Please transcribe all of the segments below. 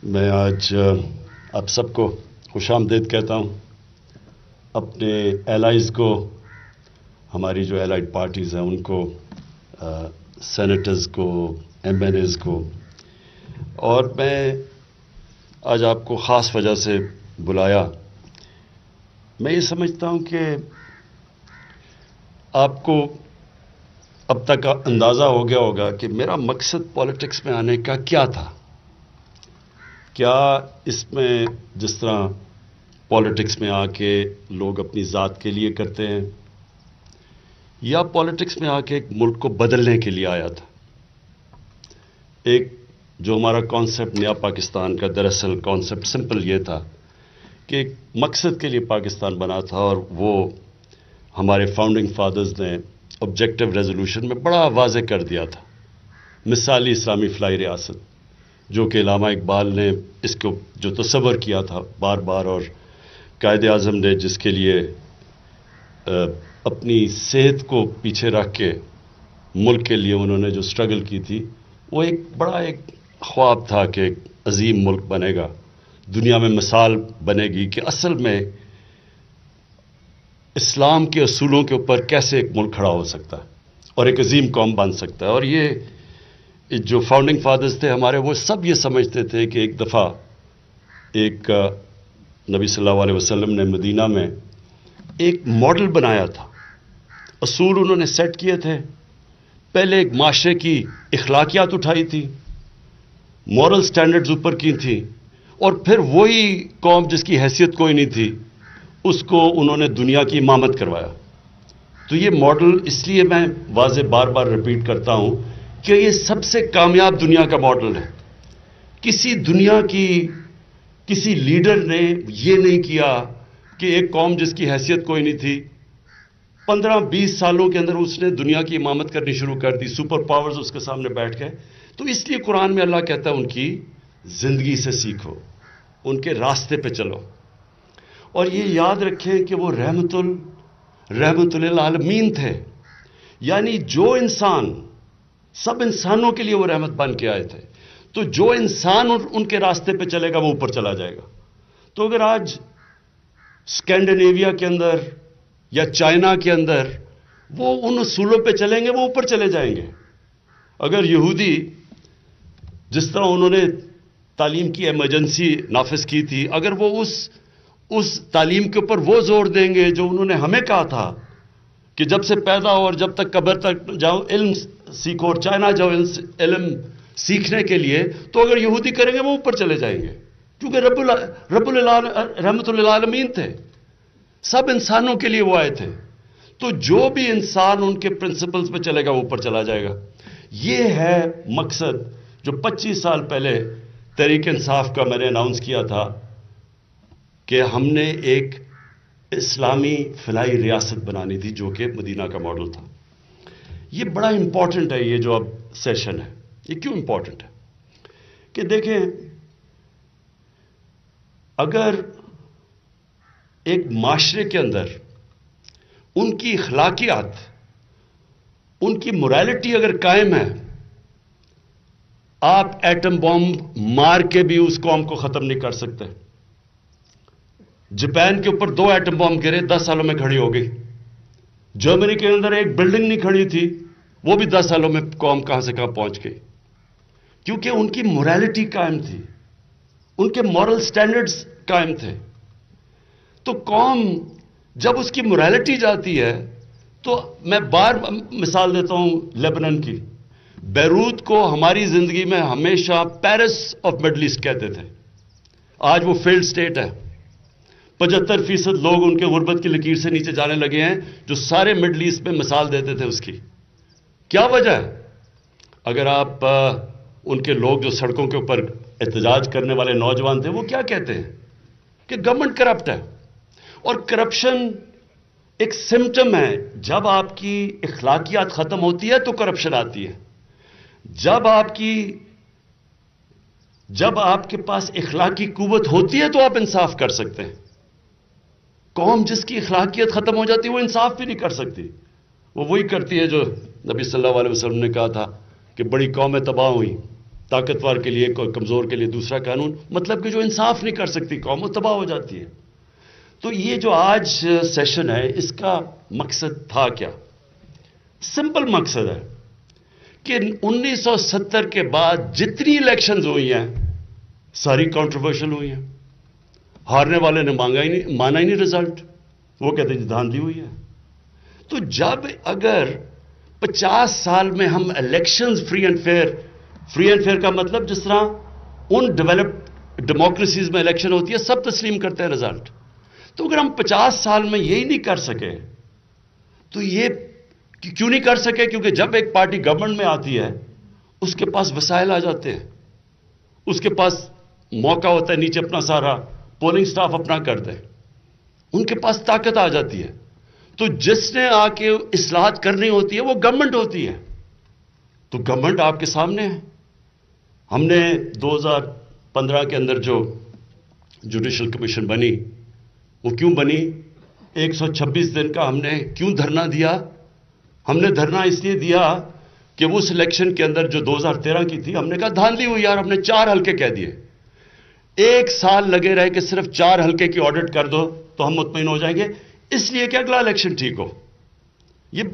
میں آج آپ سب کو خوش آمدید کہتا ہوں. اپنے ایلائز کو، ہماری جو ایلائڈ پارٹیز ہیں ان کو، سینیٹرز کو، ایم این ایز کو، اور میں آج آپ کو خاص وجہ سے بلایا. میں یہ سمجھتا ہوں کہ آپ کو اب تک اندازہ ہو گیا ہوگا کہ میرا مقصد پالیٹکس میں آنے کا کیا تھا. کیا اس میں جس طرح پالیٹکس میں آ کے لوگ اپنی ذات کے لیے کرتے ہیں، یا پالیٹکس میں آ کے ایک ملک کو بدلنے کے لیے آیا تھا. ایک جو ہمارا کانسیپٹ نیا پاکستان کا، دراصل کانسیپٹ سمپل یہ تھا کہ ایک مقصد کے لیے پاکستان بنا تھا، اور وہ ہمارے فاؤنڈنگ فادرز نے آبجیکٹو ریزولوشن میں بڑا واضح کر دیا تھا. مثالی اسلامی فلاحی ریاست، جو کہ علامہ اقبال نے اس کو جو تصور کیا تھا بار بار، اور قائد اعظم نے جس کے لیے اپنی صحت کو پیچھے رکھ کے ملک کے لیے انہوں نے جو سٹرگل کی تھی، وہ ایک بڑا ایک خواب تھا کہ ایک عظیم ملک بنے گا، دنیا میں مثال بنے گی کہ اصل میں اسلام کے اصولوں کے اوپر کیسے ایک ملک کھڑا ہو سکتا ہے اور ایک عظیم قوم بن سکتا ہے. اور یہ جو فاؤنڈنگ فادرز تھے ہمارے، وہ سب یہ سمجھتے تھے کہ ایک دفعہ ایک نبی صلی اللہ علیہ وسلم نے مدینہ میں ایک ماڈل بنایا تھا، اصول انہوں نے سیٹ کیے تھے. پہلے ایک معاشرے کی اخلاقیات اٹھائی تھی، مورل سٹینڈرڈز اوپر کی تھی، اور پھر وہی قوم جس کی حیثیت کوئی نہیں تھی، اس کو انہوں نے دنیا کی امامت کروایا. تو یہ ماڈل اس لیے میں واضح بار بار ریپیٹ کرتا ہوں کہ یہ سب سے کامیاب دنیا کا ماڈل ہے. کسی دنیا کی کسی لیڈر نے یہ نہیں کیا کہ ایک قوم جس کی حیثیت کوئی نہیں تھی، 15-20 سالوں کے اندر اس نے دنیا کی امامت کرنی شروع کر دی، سپر پاورز اس کے سامنے بیٹھ گئے. تو اس لیے قرآن میں اللہ کہتا ہے ان کی زندگی سے سیکھو، ان کے راستے پہ چلو، اور یہ یاد رکھیں کہ وہ رحمت للعالمین تھے. یعنی جو انسان، سب انسانوں کے لیے وہ رحمت بن کے آئے تھے. تو جو انسان ان کے راستے پہ چلے گا وہ اوپر چلا جائے گا. تو اگر آج اسکینڈینیویا کے اندر یا چائنا کے اندر وہ ان اصولوں پہ چلیں گے، وہ اوپر چلے جائیں گے. اگر یہودی جس طرح انہوں نے تعلیم کی ایمرجنسی نافذ کی تھی، اگر وہ اس تعلیم کے اوپر وہ زور دیں گے جو انہوں نے ہمیں کہا تھا کہ جب سے پیدا ہو اور جب تک قبر تک جاؤ علم سیکھو، اور چائنا جاؤ علم سیکھنے کے لیے، تو اگر یہودی کریں گے وہ اوپر چلے جائیں گے، کیونکہ رحمت للعالمین تھے، سب انسانوں کے لیے وہ آئے تھے. تو جو بھی انسان ان کے پرنسپلز پہ چلے گا وہ اوپر چلا جائے گا. یہ ہے مقصد جو 25 سال پہلے تحریک انصاف کا میں نے اناؤنس کیا تھا کہ ہم نے ایک اسلامی فلاحی ریاست بنانی تھی، جو کہ مدینہ کا ماڈل تھا. یہ بڑا امپورٹنٹ ہے، یہ جو اب سیشن ہے. یہ کیوں امپورٹنٹ ہے کہ دیکھیں، اگر ایک معاشرے کے اندر ان کی اخلاقیات، ان کی موریلٹی اگر قائم ہے، آپ ایٹم بم مار کے بھی اس قوم کو ختم نہیں کر سکتے. جاپان کے اوپر 2 ایٹم بم گرے، 10 سالوں میں کھڑی ہو گئی. جرمنی کے اندر ایک بلڈنگ نہیں کھڑی تھی، وہ بھی 10 سالوں میں قوم کہاں سے کہاں پہنچ گئی، کیونکہ ان کی موریلٹی قائم تھی، ان کے مورل سٹینڈرڈز قائم تھے. تو قوم جب اس کی موریلٹی جاتی ہے، تو میں بار مثال دیتا ہوں لیبنان کی. بیروت کو ہماری زندگی میں ہمیشہ پیرس آف مڈل ایسٹ کہتے تھے، آج وہ فیلڈ سٹیٹ ہے. 75% لوگ ان کے غربت کی لکیر سے نیچے جانے لگے ہیں، جو سارے مڈل ایسٹ میں مثال دیتے تھے. اس کی کیا وجہ ہے؟ اگر آپ ان کے لوگ جو سڑکوں کے اوپر احتجاج کرنے والے نوجوان تھے، وہ کیا کہتے ہیں کہ گورنمنٹ کرپٹ ہے. اور کرپشن ایک سمٹم ہے. جب آپ کی اخلاقیات ختم ہوتی ہے تو کرپشن آتی ہے. جب آپ کے پاس اخلاقی قوت ہوتی ہے تو آپ انصاف کر سکتے ہیں. قوم جس کی اخلاقیت ختم ہو جاتی ہے وہ انصاف بھی نہیں کر سکتی. وہ وہی کرتی ہے جو نبی صلی اللہ علیہ وسلم نے کہا تھا کہ بڑی قومیں تباہ ہوئیں، طاقتور کے لیے کوئی کمزور کے لیے دوسرا قانون، مطلب کہ جو انصاف نہیں کر سکتی قوم وہ تباہ ہو جاتی ہے. تو یہ جو آج سیشن ہے اس کا مقصد تھا کیا؟ سمپل مقصد ہے کہ 1970 کے بعد جتنی الیکشنز ہوئی ہیں ساری کنٹروورشل ہوئی ہیں. ہارنے والے نے مانا ہی نہیں رزلٹ، وہ کہتے ہیں دھاندلی ہوئی ہے. تو جب اگر 50 سال میں ہم الیکشنز فری اینڈ فیئر کا مطلب جس طرح ان ڈیولپڈ ڈیموکریسیز میں الیکشن ہوتی ہے سب تسلیم کرتے ہیں رزلٹ، تو اگر ہم 50 سال میں یہی نہیں کر سکے تو یہ کیوں نہیں کر سکے؟ کیونکہ جب ایک پارٹی گورنمنٹ میں آتی ہے اس کے پاس وسائل آ جاتے ہیں، اس کے پاس موقع ہوتا ہے نیچے اپنا سارا پولنگ سٹاف اپنا کر دے، ان کے پاس طاقت آ جاتی ہے. تو جس نے آ کے اصلاحات کرنی ہوتی ہے وہ گورنمنٹ ہوتی ہے. تو گورنمنٹ آپ کے سامنے ہے. ہم نے 2015 کے اندر جو جوڈیشل کمیشن بنی وہ کیوں بنی؟ 126 دن کا ہم نے کیوں دھرنا دیا؟ ہم نے دھرنا اس لیے دیا کہ وہ سلیکشن کے اندر جو 2013 کی تھی ہم نے کہا دھاندلی ہوئی یار، ہم نے 4 حلقے کہہ دیے. 1 سال لگے رہے کہ صرف 4 حلقے کی آڈٹ کر دو تو ہم مطمئن ہو جائیں گے، اس لیے کہ اگلا الیکشن ٹھیک ہو. یہ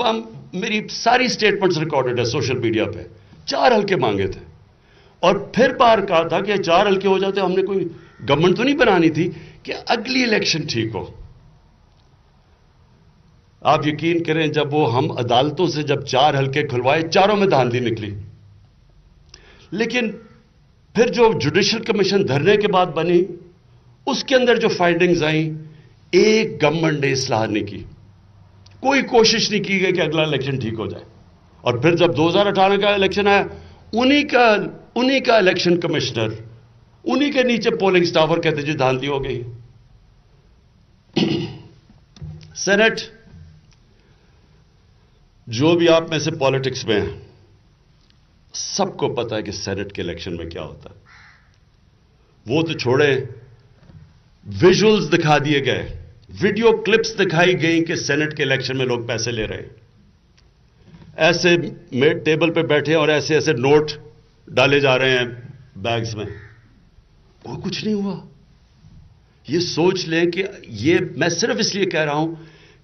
میری ساری سٹیٹمنٹس ریکارڈڈ ہے سوشل میڈیا پہ. 4 حلقے مانگے تھے اور پھر بار کہا تھا کہ 4 حلقے ہو جاتے. ہم نے کوئی گورنمنٹ تو نہیں بنانی تھی کہ اگلی الیکشن ٹھیک ہو. آپ یقین کریں جب وہ ہم عدالتوں سے جب 4 حلقے کھلوائے 4 میں دھاندلی نکلی. لیکن پھر جو جوڈیشل کمیشن دھرنے کے بعد بنی اس کے اندر جو فائنڈنگز آئیں، ایک گورنمنٹ نے اصلاح نہیں کی، کوئی کوشش نہیں کی گئی کہ اگلا الیکشن ٹھیک ہو جائے. اور پھر جب 2018 کا الیکشن آیا انہی کا الیکشن کمشنر انہی کے نیچے پولنگ سٹاف اور کہتے جی دھاندلی ہو گئی. سینٹ، جو بھی آپ میں سے پالیٹکس میں ہیں سب کو پتا ہے کہ سینٹ کے الیکشن میں کیا ہوتا ہے. وہ تو چھوڑیں، ویژولز دکھا دیے گئے، ویڈیو کلپس دکھائی گئیں کہ سینٹ کے الیکشن میں لوگ پیسے لے رہے ہیں. ایسے ٹیبل پہ بیٹھے اور ایسے ایسے نوٹ ڈالے جا رہے ہیں بیگز میں. وہ کچھ نہیں ہوا. یہ سوچ لیں کہ یہ میں صرف اس لیے کہہ رہا ہوں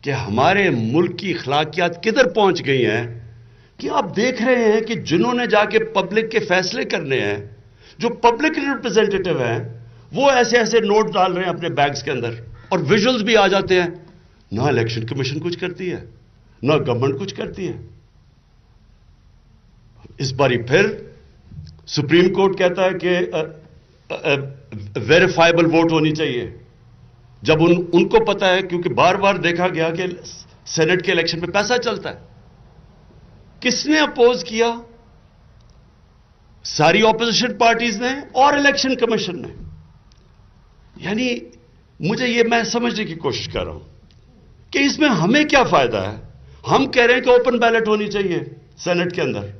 کہ ہمارے ملک کی اخلاقیات کدھر پہنچ گئی ہیں کہ آپ دیکھ رہے ہیں کہ جنہوں نے جا کے پبلک کے فیصلے کرنے ہیں، جو پبلک ریپرزینٹیٹو ہیں، وہ ایسے ایسے نوٹ ڈال رہے ہیں اپنے بیگز کے اندر اور ویژولز بھی آ جاتے ہیں. نہ الیکشن کمیشن کچھ کرتی ہے نہ گورنمنٹ کچھ کرتی ہے. اس باری پھر سپریم کورٹ کہتا ہے کہ ویریفائبل ووٹ ہونی چاہیے. جب ان کو پتا ہے، کیونکہ بار بار دیکھا گیا کہ سینٹ کے الیکشن میں پیسہ چلتا ہے. کس نے اپوز کیا؟ ساری اپوزیشن پارٹیز نے اور الیکشن کمیشن نے. یعنی مجھے یہ میں سمجھنے کی کوشش کر رہا ہوں کہ اس میں ہمیں کیا فائدہ ہے. ہم کہہ رہے ہیں کہ اوپن بیلٹ ہونی چاہیے سینٹ کے اندر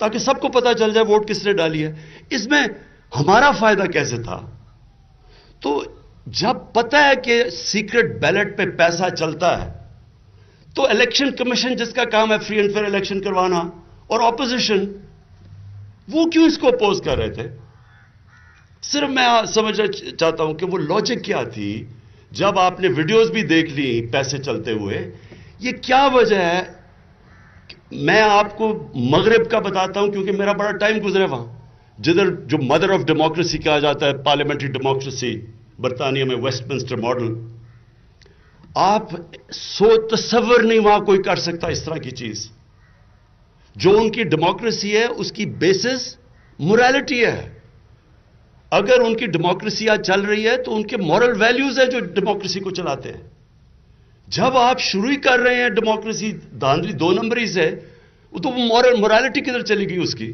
تاکہ سب کو پتا چل جائے ووٹ کس نے ڈالی ہے. اس میں ہمارا فائدہ کیسے تھا؟ تو جب پتہ ہے کہ سیکرٹ بیلٹ پہ پیسہ چلتا ہے تو الیکشن کمیشن جس کا کام ہے فری اینڈ فیئر الیکشن کروانا، اور اپوزیشن وہ کیوں اس کو اپوز کر رہے تھے؟ صرف میں سمجھنا چاہتا ہوں کہ وہ لاجک کیا تھی. جب آپ نے ویڈیوز بھی دیکھ لی پیسے چلتے ہوئے، یہ کیا وجہ ہے؟ میں آپ کو مغرب کا بتاتا ہوں کیونکہ میرا بڑا ٹائم گزرے وہاں، جدھر جو مدر آف ڈیموکریسی کہا جاتا ہے، پارلیمنٹری ڈیموکریسی، برطانیہ میں ویسٹ منسٹر ماڈل. آپ تصور نہیں وہاں کوئی کر سکتا اس طرح کی چیز. جو ان کی ڈیموکریسی ہے اس کی بیسس موریلٹی ہے. اگر ان کی ڈیموکریسی آج چل رہی ہے تو ان کے مورل ویلیوز ہیں جو ڈیموکریسی کو چلاتے ہیں. جب آپ شروع ہی کر رہے ہیں ڈیموکریسی دھاندلی 2 نمبری سے، تو وہ موریلٹی کدھر چلی گئی اس کی؟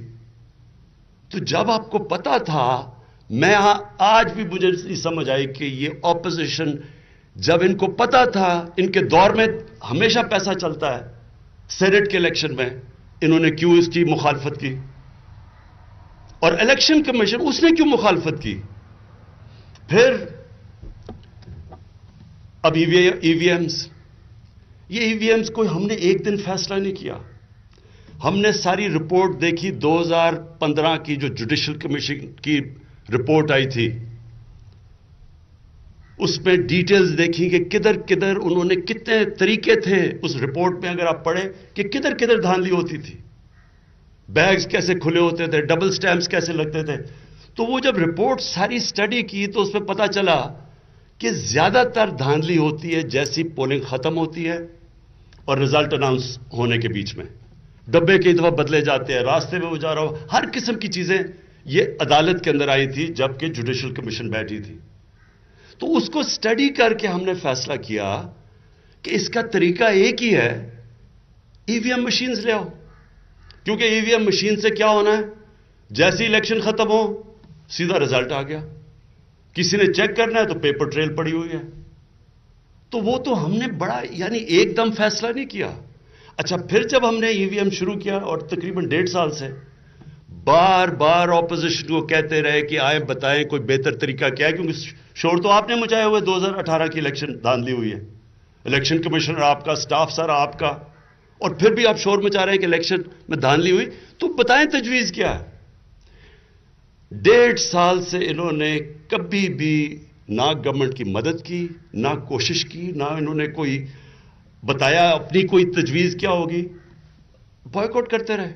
تو جب آپ کو پتا تھا، میں آج بھی مجھے سمجھ آئی کہ یہ اپوزیشن، جب ان کو پتا تھا ان کے دور میں ہمیشہ پیسہ چلتا ہے سینٹ کے الیکشن میں، انہوں نے کیوں اس کی مخالفت کی؟ اور الیکشن کمیشن اس نے کیوں مخالفت کی؟ پھر اب ای وی ایمز، یہ ای وی ایمز کوئی ہم نے ایک دن فیصلہ نہیں کیا. ہم نے ساری رپورٹ دیکھی 2015 کی جو جوڈیشل کمیشن کی رپورٹ آئی تھی، اس میں ڈیٹیلز دیکھی کہ کدھر کدھر انہوں نے کتنے طریقے تھے اس رپورٹ میں، اگر آپ پڑھیں کہ کدھر کدھر دھاندلی ہوتی تھی، بیگز کیسے کھلے ہوتے تھے، ڈبل سٹیمپس کیسے لگتے تھے. تو وہ جب رپورٹ ساری سٹڈی کی تو اس میں پتا چلا کہ زیادہ تر دھاندلی ہوتی ہے جیسی پولنگ ختم ہوتی ہے اور رزلٹ اناؤنس ہونے کے بیچ میں. ڈبے کئی دفعہ بدلے جاتے ہیں، راستے میں وہ جا رہا ہو، ہر قسم کی چیزیں یہ عدالت کے اندر آئی تھی جبکہ جوڈیشل کمیشن بیٹھی تھی. تو اس کو سٹڈی کر کے ہم نے فیصلہ کیا کہ اس کا طریقہ ایک ہی ہے، ای وی ایم مشینز لے آؤ. کیونکہ ای وی ایم مشین سے کیا ہونا ہے، جیسی الیکشن ختم ہو سیدھا رزلٹ آ گیا. کسی نے چیک کرنا ہے تو پیپر ٹریل پڑی ہوئی ہے. تو وہ تو ہم نے بڑا یعنی ایک دم فیصلہ نہیں کیا. اچھا، پھر جب ہم نے ای وی ایم شروع کیا اور تقریباً 1.5 سال سے بار بار اپوزیشن کو کہتے رہے کہ آئیں بتائیں کوئی بہتر طریقہ کیا ہے، کیونکہ شور تو آپ نے مچائے ہوئے 2018 کی الیکشن دھاندلی ہوئی ہے، الیکشن کمشنر آپ کا، سٹاف سارا آپ کا، اور پھر بھی آپ شور مچا رہے ہیں کہ الیکشن میں دھاندلی ہوئی. تو بتائیں تجویز کیا ہے. 1.5 سال سے انہوں نے کبھی بھی نہ گورنمنٹ کی مدد کی، نہ کوشش کی، نہ انہوں نے کوئی بتایا اپنی کوئی تجویز کیا ہوگی، بائیکاٹ کرتے رہے.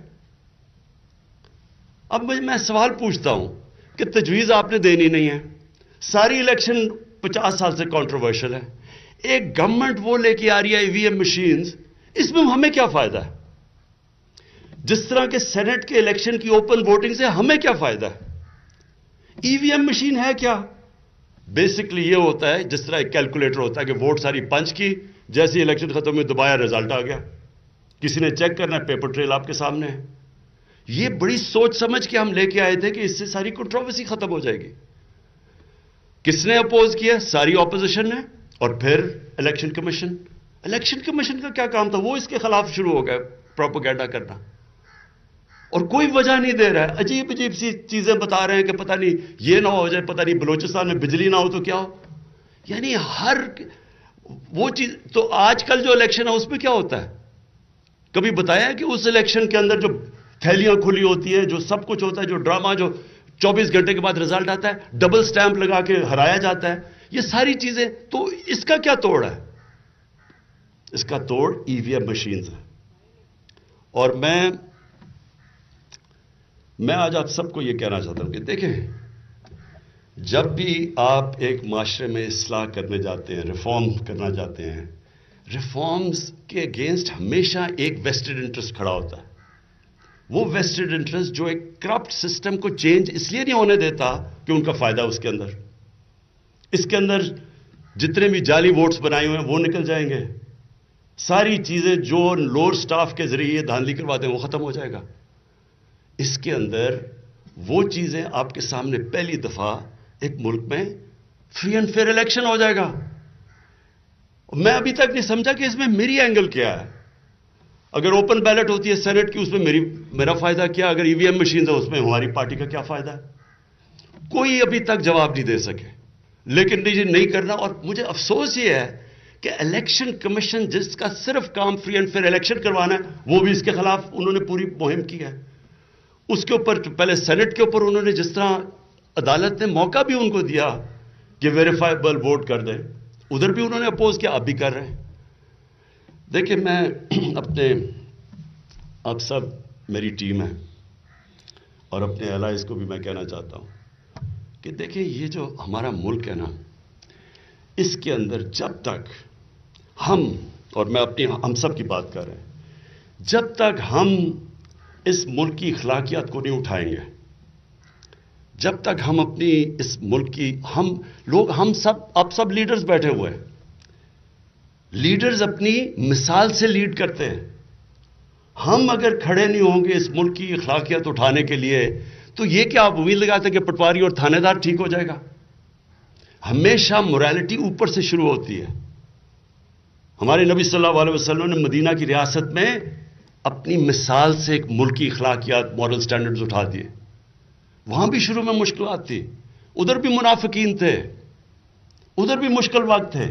اب میں سوال پوچھتا ہوں کہ تجویز آپ نے دینی نہیں ہے، ساری الیکشن 50 سال سے کنٹروورشل ہے، ایک گورنمنٹ وہ لے کے آ رہی ہے ای وی ایم مشینز، اس میں ہمیں کیا فائدہ ہے؟ جس طرح کے سینٹ کے الیکشن کی اوپن ووٹنگ سے ہمیں کیا فائدہ ہے؟ ای وی ایم مشین ہے کیا؟ بیسکلی یہ ہوتا ہے جس طرح ایک کیلکولیٹر ہوتا ہے کہ ووٹ ساری پنچ کی، جیسی الیکشن ختم ہوئی دبایا رزلٹ آ گیا. کسی نے چیک کرنا ہے، پیپر ٹریل آپ کے سامنے ہے. یہ بڑی سوچ سمجھ کے ہم لے کے آئے تھے کہ اس سے ساری کنٹروورسی ختم ہو جائے گی. کس نے اپوز کیا؟ ساری اپوزیشن نے. اور پھر الیکشن کمیشن کا کیا کام تھا؟ وہ اس کے خلاف شروع ہو گیا پروپیگنڈا کرنا، اور کوئی وجہ نہیں دے رہا ہے. عجیب عجیب سی چیزیں بتا رہے ہیں کہ پتہ نہیں یہ نہ ہو جائے، پتہ نہیں بلوچستان میں بجلی نہ ہو تو کیا ہو. یعنی ہر وہ چیز. تو آج کل جو الیکشن ہے اس میں کیا ہوتا ہے؟ کبھی بتایا کہ اس الیکشن کے اندر جو تھیلیاں کھلی ہوتی ہیں، جو سب کچھ ہوتا ہے، جو ڈرامہ جو 24 گھنٹے کے بعد رزلٹ آتا ہے، ڈبل سٹیمپ لگا کے ہرایا جاتا ہے، یہ ساری چیزیں. تو اس کا کیا توڑ ہے؟ اس کا توڑ ای وی ایم مشینز ہے. اور میں آج آپ سب کو یہ کہنا چاہتا ہوں کہ دیکھیں، جب بھی آپ ایک معاشرے میں اصلاح کرنے جاتے ہیں، ریفارم کرنا چاہتے ہیں، ریفارمز کے اگینسٹ ہمیشہ ایک ویسٹڈ انٹرسٹ کھڑا ہوتا ہے. وہ ویسٹڈ انٹرسٹ جو ایک کرپٹ سسٹم کو چینج اس لیے نہیں ہونے دیتا کہ ان کا فائدہ اس کے اندر جتنے بھی جعلی ووٹس بنائے ہوئے ہیں وہ نکل جائیں گے. ساری چیزیں جو لوور سٹاف کے ذریعے دھاندلی کرواتے ہیں وہ ختم ہو جائے گا. اس کے اندر وہ چیزیں آپ کے سامنے پہلی دفعہ ایک ملک میں فری اینڈ فیئر الیکشن ہو جائے گا. میں ابھی تک نہیں سمجھا کہ اس میں میری اینگل کیا ہے. اگر اوپن بیلٹ ہوتی ہے سینٹ کی، اس میں میرا فائدہ کیا؟ اگر ای وی ایم مشین ہے اس میں ہماری پارٹی کا کیا فائدہ ہے؟ کوئی ابھی تک جواب نہیں دے سکے. لیکن نہیں کرنا. اور مجھے افسوس یہ ہے کہ الیکشن کمیشن جس کا صرف کام فری اینڈ فیئر الیکشن کروانا ہے، وہ بھی اس کے خلاف انہوں نے پوری مہم کی ہے. اس کے اوپر پہلے سینٹ کے اوپر انہوں نے جس طرح عدالت نے موقع بھی ان کو دیا کہ ویریفائبل ووٹ کر دیں، ادھر بھی انہوں نے اپوز کیا، اب بھی کر رہے ہیں. دیکھیں، میں آپ سب میری ٹیم ہے اور اپنے الائز کو بھی میں کہنا چاہتا ہوں کہ دیکھیں، یہ جو ہمارا ملک ہے نا، اس کے اندر جب تک اور میں ہم سب کی بات کر رہے ہیں، جب تک ہم اس ملک کی اخلاقیات کو نہیں اٹھائیں گے، جب تک ہم اپنی اس ملک کی آپ سب لیڈرز بیٹھے ہوئے ہیں، لیڈرز اپنی مثال سے لیڈ کرتے ہیں. ہم اگر کھڑے نہیں ہوں گے اس ملک کی اخلاقیات اٹھانے کے لیے، تو یہ کیا آپ امید لگاتے ہیں کہ پٹواری اور تھانے دار ٹھیک ہو جائے گا؟ ہمیشہ موریلٹی اوپر سے شروع ہوتی ہے. ہمارے نبی صلی اللہ علیہ وسلم نے مدینہ کی ریاست میں اپنی مثال سے ایک ملکی اخلاقیات، مورل سٹینڈرڈز اٹھا دیے. وہاں بھی شروع میں مشکلات تھی، ادھر بھی منافقین تھے، ادھر بھی مشکل وقت تھے.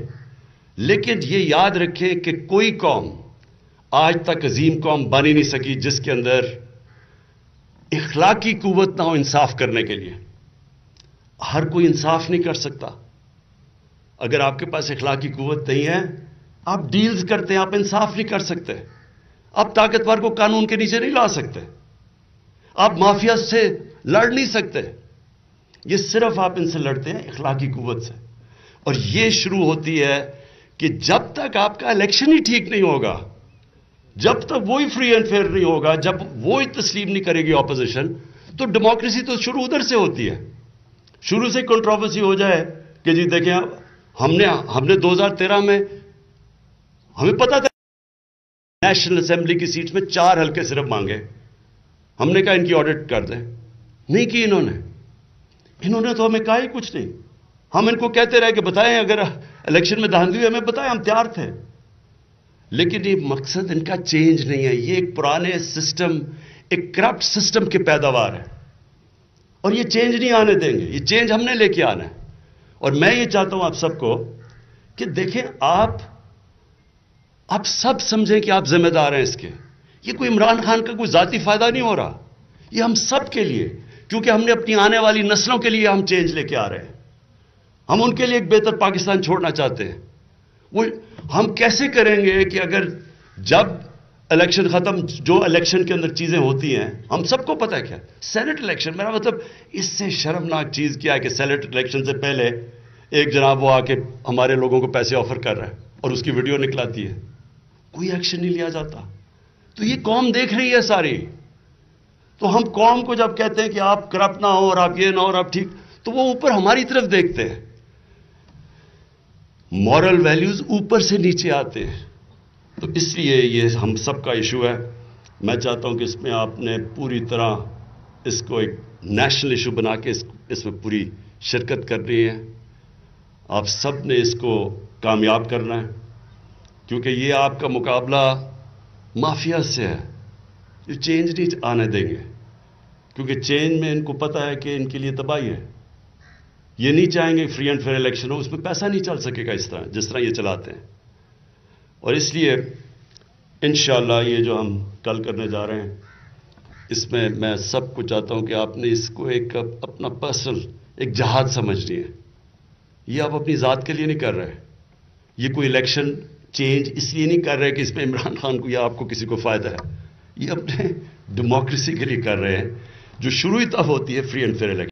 لیکن یہ یاد رکھیں کہ کوئی قوم آج تک عظیم قوم بن ہی نہیں سکی جس کے اندر اخلاقی قوت نہ ہو انصاف کرنے کے لیے. ہر کوئی انصاف نہیں کر سکتا. اگر آپ کے پاس اخلاقی قوت نہیں ہے، آپ ڈیلز کرتے ہیں، آپ انصاف نہیں کر سکتے. آپ طاقتور کو قانون کے نیچے نہیں لا سکتے. آپ مافیا سے لڑ نہیں سکتے. یہ صرف آپ ان سے لڑتے ہیں اخلاقی قوت سے. اور یہ شروع ہوتی ہے کہ جب تک آپ کا الیکشن ہی ٹھیک نہیں ہوگا، جب تک وہی فری اینڈ فیئر نہیں ہوگا، جب وہی تسلیم نہیں کرے گی اپوزیشن، تو ڈیموکریسی تو شروع ادھر سے ہوتی ہے. شروع سے کنٹروورسی ہو جائے کہ جی دیکھیں ہم نے 2013 میں ہمیں پتا تھا نیشنل اسمبلی کی سیٹ میں 4 حلقے صرف مانگے. ہم نے کہا ان کی آڈٹ کر دیں، نہیں کی انہوں نے تو ہمیں کہا ہی کچھ نہیں. ہم ان کو کہتے رہے کہ بتائیں اگر الیکشن میں دھاندلی ہوئی ہمیں بتائیں، ہم تیار تھے. لیکن یہ مقصد ان کا چینج نہیں ہے. یہ ایک پرانے سسٹم، ایک کرپٹ سسٹم کی پیداوار ہے اور یہ چینج نہیں آنے دیں گے. یہ چینج ہم نے لے کے آنا ہے. اور میں یہ چاہتا ہوں آپ سب کو کہ دیکھیں آپ سب سمجھیں کہ آپ ذمہ دار ہیں اس کے. یہ کوئی عمران خان کا کوئی ذاتی فائدہ نہیں ہو رہا، یہ ہم سب کے لیے، کیونکہ ہم نے اپنی آنے والی نسلوں کے لیے ہم چینج لے کے آ رہے ہیں. ہم ان کے لیے ایک بہتر پاکستان چھوڑنا چاہتے ہیں. وہ ہم کیسے کریں گے کہ اگر جب الیکشن ختم، جو الیکشن کے اندر چیزیں ہوتی ہیں ہم سب کو پتہ ہے کیا سینٹ الیکشن، میرا مطلب اس سے شرمناک چیز کیا ہے کہ سینٹ الیکشن سے پہلے ایک جناب وہ آ کے ہمارے لوگوں کو پیسے آفر کر رہا ہے اور اس کی ویڈیو نکلاتی ہے، کوئی ایکشن نہیں لیا جاتا. تو یہ قوم دیکھ رہی ہے ساری. تو ہم قوم کو جب کہتے ہیں کہ آپ کرپٹ نہ ہو اور آپ یہ نہ ہو اور آپ ٹھیک، تو وہ اوپر ہماری طرف دیکھتے ہیں. مورل ویلیوز اوپر سے نیچے آتے ہیں. تو اس لیے یہ ہم سب کا ایشو ہے. میں چاہتا ہوں کہ اس میں آپ نے پوری طرح اس کو ایک نیشنل ایشو بنا کے اس میں پوری شرکت کرنی ہے. آپ سب نے اس کو کامیاب کرنا ہے، کیونکہ یہ آپ کا مقابلہ مافیا سے ہے. یہ چینج نہیں آنے دیں گے، کیونکہ چینج میں ان کو پتہ ہے کہ ان کے لیے تباہی ہے. یہ نہیں چاہیں گے فری اینڈ فیئر الیکشن ہو، اس میں پیسہ نہیں چل سکے گا اس طرح جس طرح یہ چلاتے ہیں. اور اس لیے انشاءاللہ یہ جو ہم کل کرنے جا رہے ہیں، اس میں سب کو چاہتا ہوں کہ آپ نے اس کو ایک اپنا پرسنل ایک جہاد سمجھنی ہے. یہ آپ اپنی ذات کے لیے نہیں کر رہے. یہ کوئی الیکشن چینج اس لیے نہیں کر رہے کہ اس میں عمران خان کو یا آپ کو کسی کو فائدہ ہے. یہ اپنے ڈیموکریسی کے لیے کر رہے ہیں، جو شروع ہی تب ہوتی ہے فری اینڈ فیئر الیکشن.